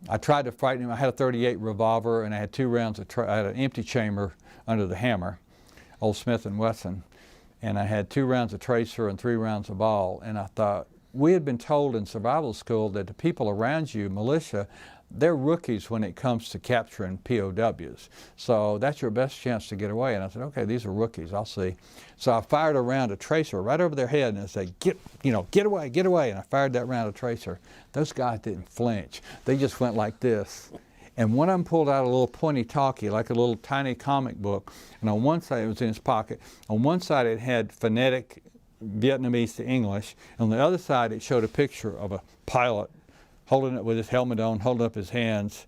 I tried to frighten him. I had a .38 revolver, and I had 2 rounds of I had an empty chamber under the hammer, old Smith & Wesson, and I had 2 rounds of tracer and 3 rounds of ball. And I thought, we had been told in survival school that the people around you, militia, they're rookies when it comes to capturing POWs. So that's your best chance to get away. And I said, okay, these are rookies, I'll see. So I fired a round of tracer right over their head, and I said, get away, get away. And I fired that round of tracer. Those guys didn't flinch. They just went like this. And one of them pulled out a little pointy talkie, like a little tiny comic book. And on one side, it was in his pocket. On one side, it had phonetic Vietnamese to English. On the other side, it showed a picture of a pilot holding it with his helmet on, holding up his hands.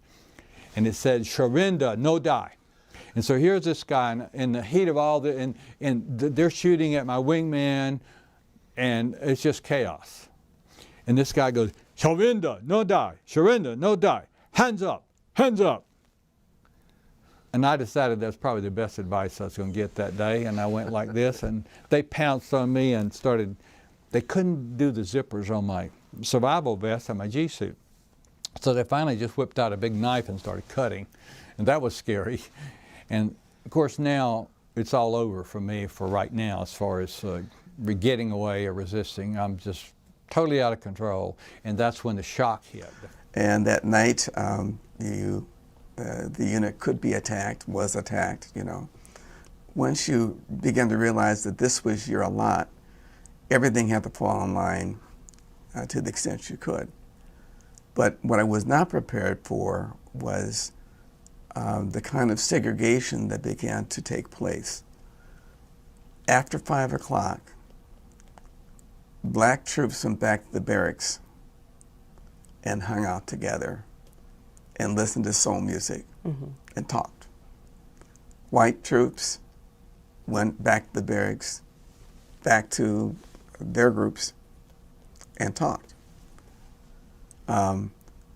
And it said, "Surrender, no die." And so here's this guy in the heat of all the, and they're shooting at my wingman, and it's just chaos. And this guy goes, "Surrender, no die, surrender, no die, hands up, hands up." And I decided that's probably the best advice I was going to get that day. And I went like this, and they pounced on me and started, they couldn't do the zippers on my survival vest and my G-suit. So they finally just whipped out a big knife and started cutting. And that was scary. And of course now it's all over for me for right now as far as getting away or resisting. I'm just totally out of control. And that's when the shock hit. And that night, the unit could be attacked, was attacked, you know. Once you begin to realize that this was your lot, everything had to fall in line to the extent you could. But what I was not prepared for was the kind of segregation that began to take place. After 5 o'clock, black troops went back to the barracks and hung out together and listened to soul music and talked. White troops went back to the barracks, back to their groups, and talked.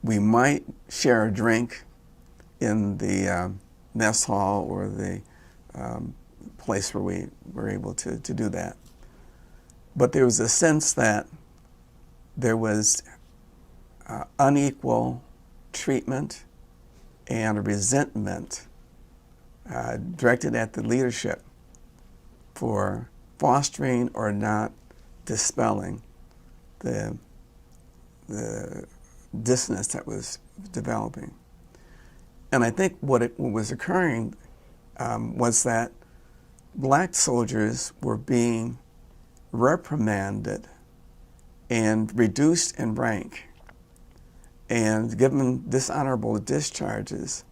We might share a drink in the mess hall or the place where we were able to do that. But there was a sense that there was unequal treatment and a resentment directed at the leadership for fostering or not dispelling the dissonance that was developing. And I think what was occurring was that black soldiers were being reprimanded and reduced in rank and given dishonorable discharges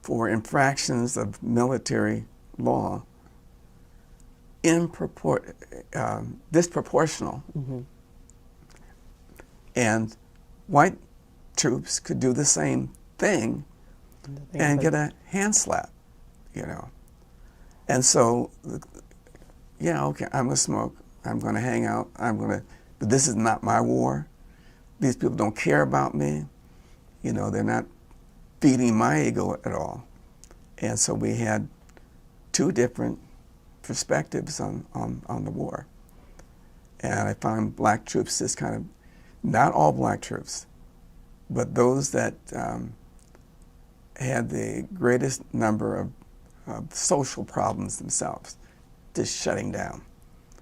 for infractions of military law disproportional. And white troops could do the same thing and get a hand slap, you know. And so, yeah, okay, I'm gonna smoke, I'm gonna hang out, but this is not my war. These people don't care about me. You know, they're not feeding my ego at all. And so we had 2 different perspectives on the war. And I found black troops just kind of, not all black troops, but those that had the greatest number of social problems themselves, just shutting down.